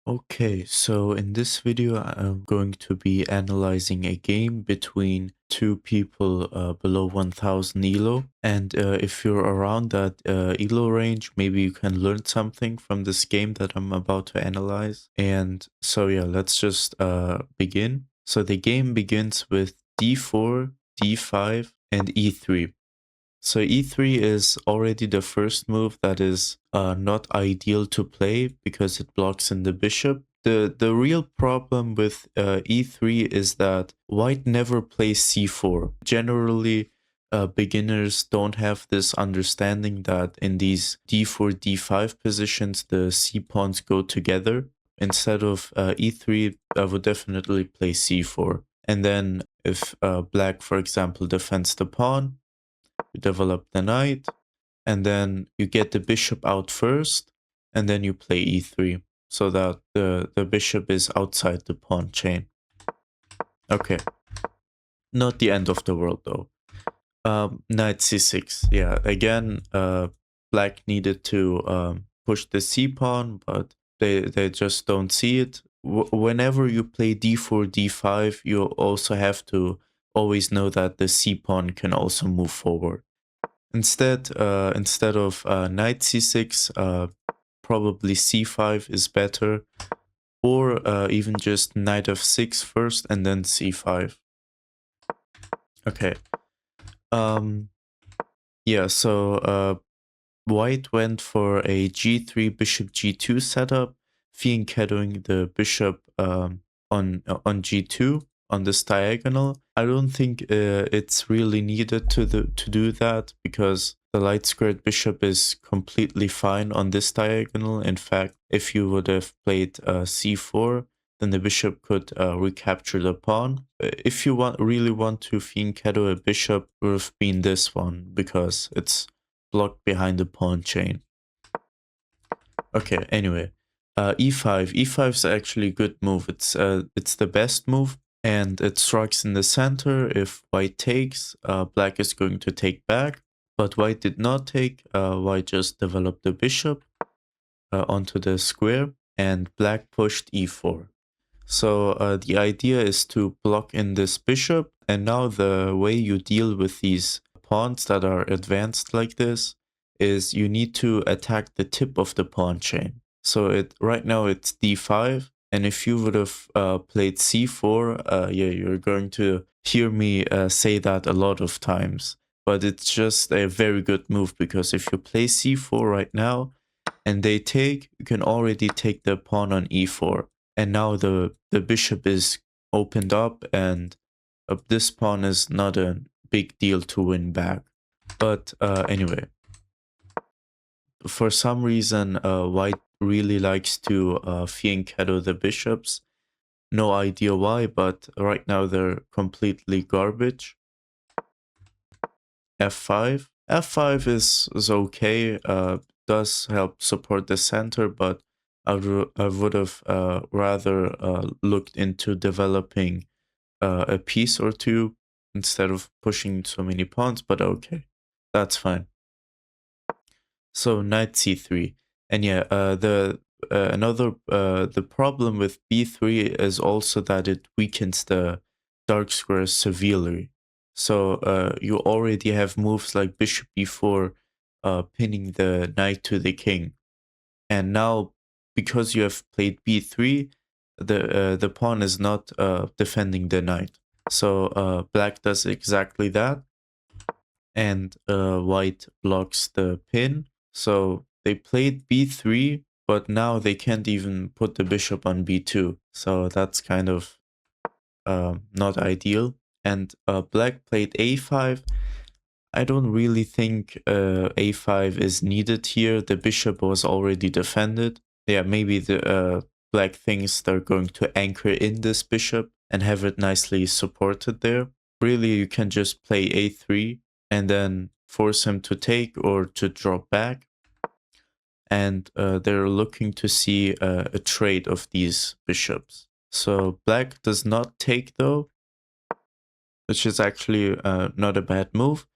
Okay, so in this video, I'm going to be analyzing a game between two people below 1000 ELO. And if you're around that ELO range, maybe you can learn something from this game that I'm about to analyze. And so, yeah, let's just begin. So the game begins with d4, d5, and e3. So e3 is already the first move that is not ideal to play because it blocks in the bishop. The real problem with e3 is that white never plays c4. Generally, beginners don't have this understanding that in these d4, d5 positions, the c pawns go together. Instead of e3, I would definitely play c4. And then if black, for example, defends the pawn, you develop the knight, and then you get the bishop out first, and then you play e3, so that the bishop is outside the pawn chain. Okay, not the end of the world though. Knight c6, yeah, again, black needed to push the c pawn, but they just don't see it. Whenever you play d4, d5, you also have to always know that the c pawn can also move forward. Instead of knight c6, probably c5 is better, or even just knight f6 first and then c5. Okay. Yeah. So white went for a g3 bishop g2 setup, fianchettoing the bishop on g2 on this diagonal. I don't think it's really needed to do that because the light squared bishop is completely fine on this diagonal. In fact, if you would have played c4, then the bishop could recapture the pawn. If you really want to fianchetto a bishop, it would have been this one because it's blocked behind the pawn chain. Okay, anyway, e5. e5 is actually a good move. It's the best move, and it strikes in the center. If white takes, black is going to take back, but white did not take. White just developed the bishop onto the square, and black pushed e4. So the idea is to block in this bishop, and now the way you deal with these pawns that are advanced like this is you need to attack the tip of the pawn chain. So right now it's d5, and if you would have played c4, yeah, you're going to hear me say that a lot of times. But it's just a very good move because if you play c4 right now and they take, you can already take the pawn on e4. And now the bishop is opened up, and this pawn is not a big deal to win back. But anyway, for some reason, white really likes to fianchetto the bishops. No idea why, but right now they're completely garbage. f5. f5 is okay, does help support the center, but I would have rather looked into developing a piece or two instead of pushing so many pawns, but okay, that's fine. So knight c3, and yeah, the problem with b3 is also that it weakens the dark squares severely. So you already have moves like bishop b4, pinning the knight to the king, and now because you have played b3, the pawn is not defending the knight. So black does exactly that, and white blocks the pin. So they played b3, but now they can't even put the bishop on b2. So that's kind of not ideal. And black played a5. I don't really think a5 is needed here. The bishop was already defended. Yeah, maybe the black thinks they're going to anchor in this bishop and have it nicely supported there. Really, you can just play a3 and then force him to take or to drop back. And they're looking to see a trade of these bishops. So black does not take though, which is actually not a bad move.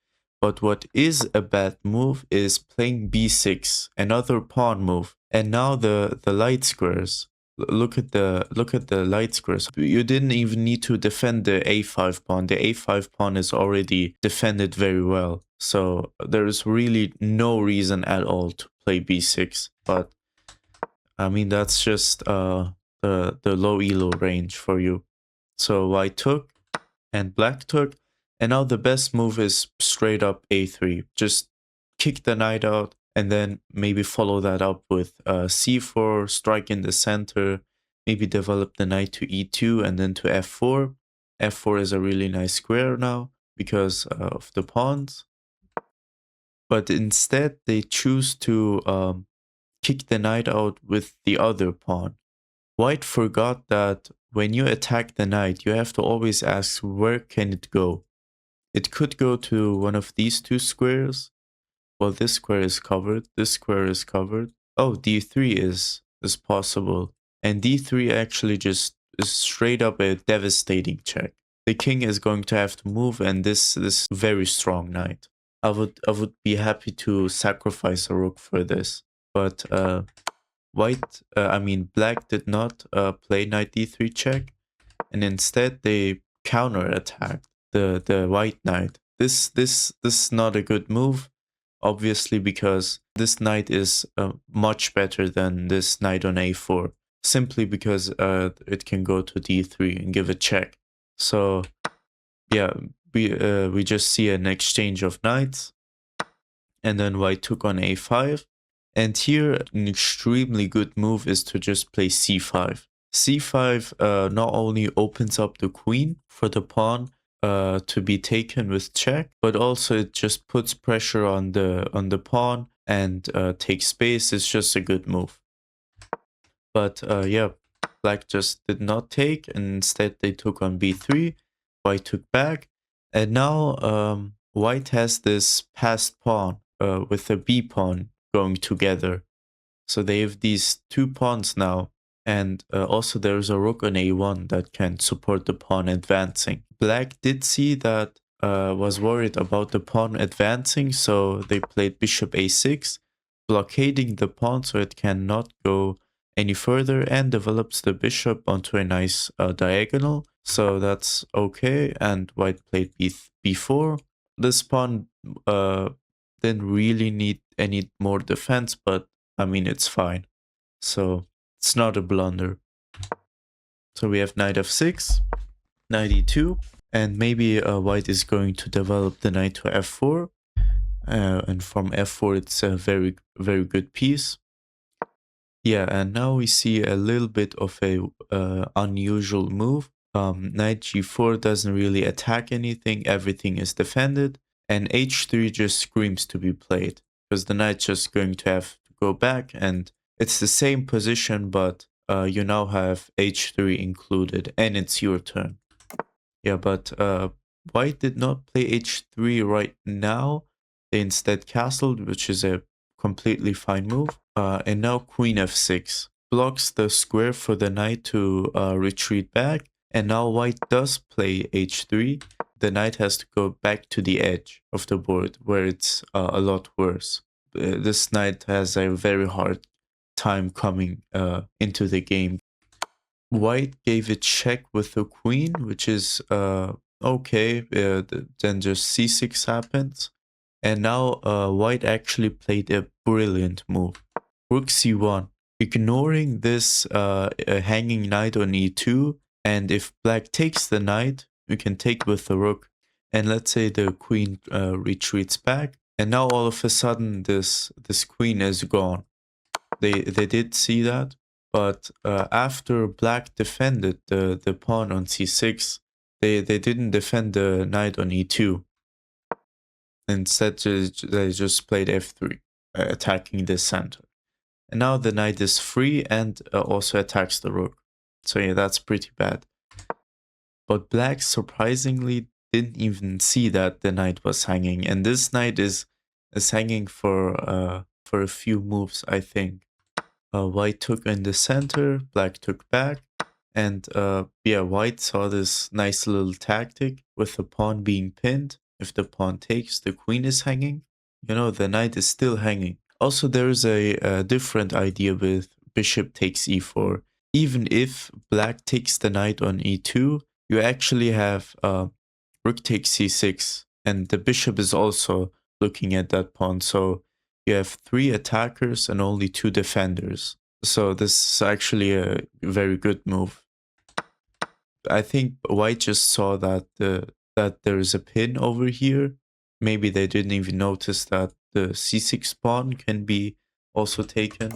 But what is a bad move is playing b6, another pawn move. And now the light squares, look at the light squares. You didn't even need to defend the a5 pawn. The a5 pawn is already defended very well. So there is really no reason at all to play b6. But I mean, that's just the low elo range for you. So white took and black took, and now the best move is straight up a3. Just kick the knight out and then maybe follow that up with c4, strike in the center, maybe develop the knight to e2 and then to f4. f4 is a really nice square now because of the pawns. But instead they choose to kick the knight out with the other pawn. White forgot that when you attack the knight, you have to always ask where can it go. It could go to one of these two squares. Well, this square is covered. This square is covered. Oh, d3 is possible. And d3 actually just is straight up a devastating check. The king is going to have to move, and this very strong knight. I would be happy to sacrifice a rook for this, but black did not play knight d3 check, and instead they counterattacked the white knight. This is not a good move, obviously, because this knight is much better than this knight on a4, simply because it can go to d3 and give a check. So yeah, we just see an exchange of knights, and then white took on a5. And here, an extremely good move is to just play c5. c5 not only opens up the queen for the pawn to be taken with check, but also it just puts pressure on the pawn and takes space. It's just a good move. But yeah, black just did not take, and instead they took on b3. White took back, and now white has this passed pawn with a b pawn going together. So they have these two pawns now, and also there's a rook on a1 that can support the pawn advancing. Black did see that, was worried about the pawn advancing, so they played bishop a6, blockading the pawn so it cannot go any further, and develops the bishop onto a nice diagonal. So that's okay, and white played b4. This pawn didn't really need any more defense, but I mean, it's fine. So it's not a blunder. So we have knight f6, knight e2, and maybe white is going to develop the knight to f4. And from f4, it's a very, very good piece. Yeah, and now we see a little bit of a unusual move. Knight g4 doesn't really attack anything. Everything is defended. And h3 just screams to be played, because the knight's just going to have to go back, and it's the same position, but you now have h3 included, and it's your turn. Yeah, but white did not play h3 right now. They instead castled, which is a completely fine move. And now queen f6 blocks the square for the knight to retreat back. And now white does play h3. The knight has to go back to the edge of the board, where it's a lot worse. This knight has a very hard time coming into the game. White gave it check with the queen, which is okay. Then just c6 happens. And now white actually played a brilliant move. Rook c1, ignoring this hanging knight on e2. And if black takes the knight, you can take with the rook. And let's say the queen retreats back. And now all of a sudden this queen is gone. They did see that. But after black defended the pawn on c6, they didn't defend the knight on e2. Instead, they just played f3, attacking the center. And now the knight is free and also attacks the rook. So yeah, that's pretty bad. But black surprisingly didn't even see that the knight was hanging. And this knight is hanging for a few moves, I think. White took in the center, black took back. And yeah, white saw this nice little tactic with the pawn being pinned. If the pawn takes, the queen is hanging. You know, the knight is still hanging. Also, there is a different idea with bishop takes e4. even if black takes the knight on e2, you actually have rook takes c6, and the bishop is also looking at that pawn. So you have 3 attackers and only 2 defenders. So this is actually a very good move. I think white just saw that that there is a pin over here. Maybe they didn't even notice that the c6 pawn can be also taken.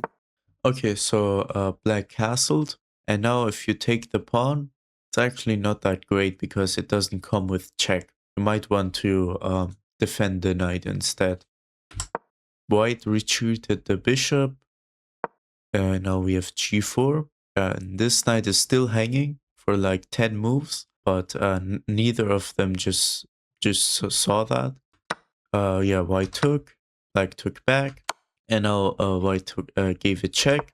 Okay, so black castled, and now if you take the pawn, it's actually not that great because it doesn't come with check. You might want to defend the knight instead. White retreated the bishop. Now we have g4. And this knight is still hanging for like 10 moves, but neither of them just saw that. Yeah, white took, black took back, and now white took, gave a check,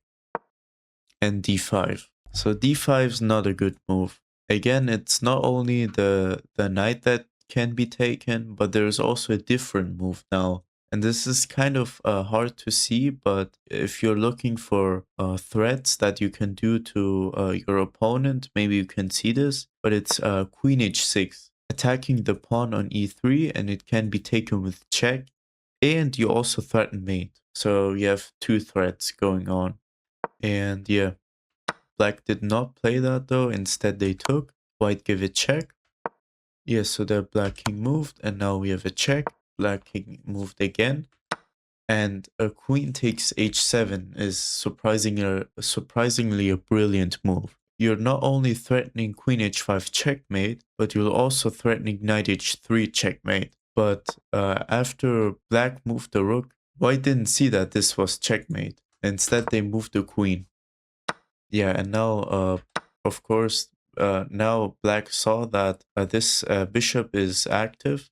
and d5. So d5 is not a good move. Again, it's not only the knight that can be taken, but there's also a different move now. And this is kind of hard to see, but if you're looking for threats that you can do to your opponent, maybe you can see this, but it's queen h6, attacking the pawn on e3, and it can be taken with check, and you also threaten mate. So you have 2 threats going on. And yeah, black did not play that though, instead they took, white gave a check. Yeah, so the black king moved, and now we have a check. Black king moved again, and a queen takes h7 is surprisingly a brilliant move. You're not only threatening queen h5 checkmate, but you're also threatening knight h3 checkmate. But after black moved the rook, white didn't see that this was checkmate. Instead, they moved the queen. Yeah, and now, of course, now black saw that this bishop is active,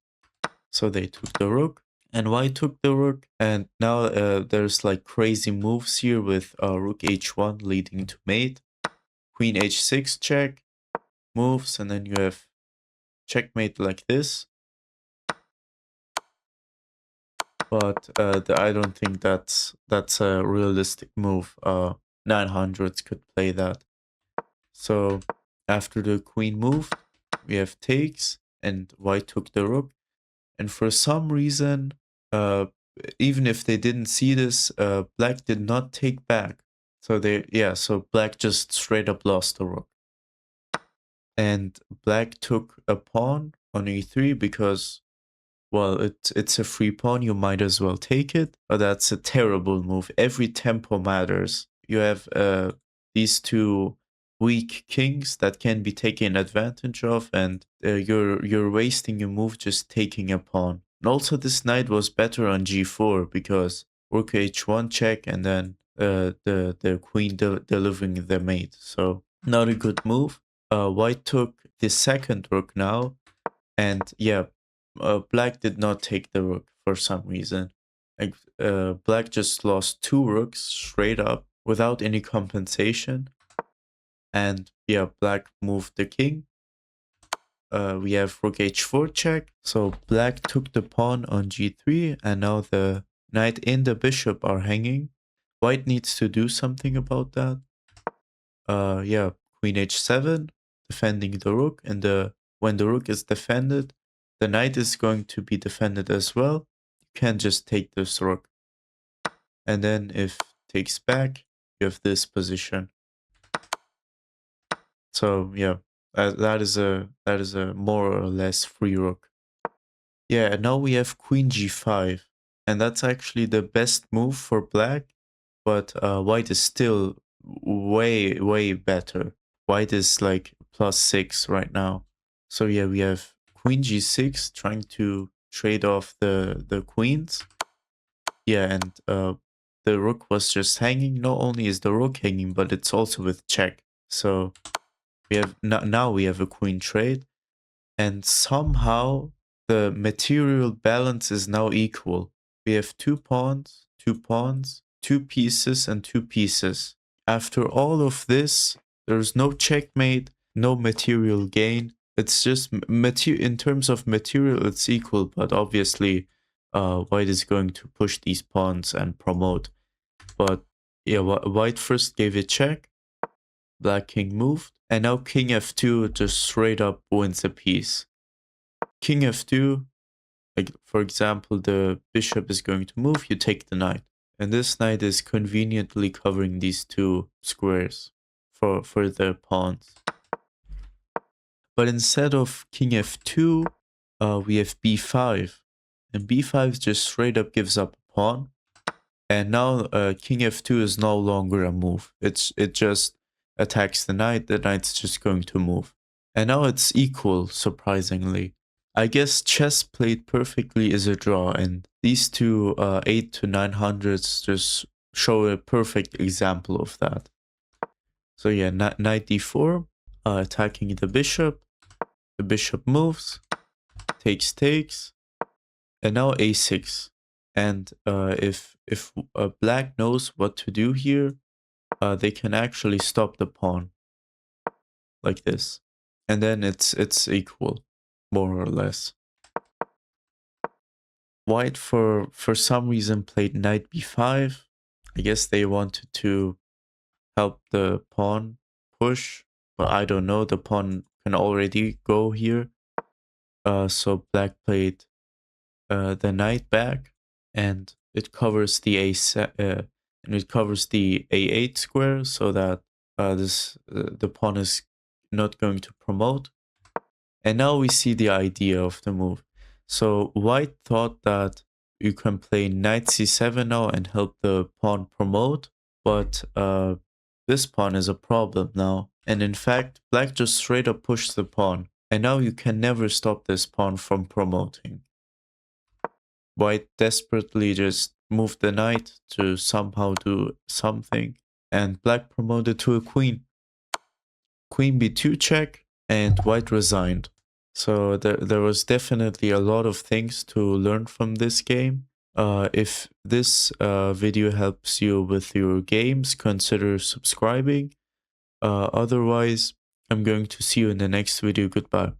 so they took the rook, and white took the rook, and now there's like crazy moves here with rook h1 leading to mate, queen h6 check, moves, and then you have checkmate like this. But I don't think that's a realistic move. 900s could play that. So after the queen moved, we have takes, and white took the rook. And for some reason, even if they didn't see this, black did not take back. So so black just straight up lost the rook. And black took a pawn on e3 because, well, it's a free pawn, you might as well take it. But that's a terrible move. Every tempo matters. You have these 2 weak kings that can be taken advantage of, and you're wasting your move just taking a pawn. And also this knight was better on g4 because rook h1 check, and then the queen delivering the mate. So not a good move. White took the second rook now, and yeah, black did not take the rook for some reason. Like black just lost 2 rooks straight up without any compensation. And yeah, black moved the king. We have rook h4 check. So black took the pawn on g3, and now the knight and the bishop are hanging. White needs to do something about that. Yeah, queen h7, defending the rook, and when the rook is defended, the knight is going to be defended as well. You can't just take this rook. And then if takes back, you have this position. So yeah, that is a more or less free rook. Yeah, and now we have queen g5, and that's actually the best move for black, but white is still way better. White is like +6 right now. So yeah, we have queen g6 trying to trade off the queens. Yeah, and the rook was just hanging. Not only is the rook hanging, but it's also with check. So we have now we have a queen trade, and somehow the material balance is now equal. We have 2 pawns, 2 pawns, 2 pieces, and 2 pieces. After all of this, there's no checkmate, no material gain. It's just in terms of material, it's equal, but obviously white is going to push these pawns and promote. But yeah, white first gave a check. black king moved. And now king f2 just straight up wins a piece. King f2, like for example, the bishop is going to move, you take the knight. And this knight is conveniently covering these two squares for the pawns. But instead of king f2, we have b5. And b5 just straight up gives up a pawn. And now king f2 is no longer a move. It just attacks the knight's just going to move. And now it's equal, surprisingly. I guess chess played perfectly is a draw, and these two 8 to 900s just show a perfect example of that. So yeah, knight d4, attacking the bishop moves, takes, and now a6. And if black knows what to do here, they can actually stop the pawn like this, and then it's equal, more or less. White for some reason played knight b5. I guess they wanted to help the pawn push, but I don't know. The pawn can already go here. So black played the knight back, and it covers the a8 square, so that the pawn is not going to promote. And now we see the idea of the move. So white thought that you can play knight c7 now and help the pawn promote, but this pawn is a problem now. And in fact, black just straight up pushed the pawn, and now you can never stop this pawn from promoting. White desperately just moved the knight to somehow do something, and black promoted to a queen. Queen b2 check, and white resigned. So there was definitely a lot of things to learn from this game. If this video helps you with your games, consider subscribing. Otherwise, I'm going to see you in the next video. Goodbye.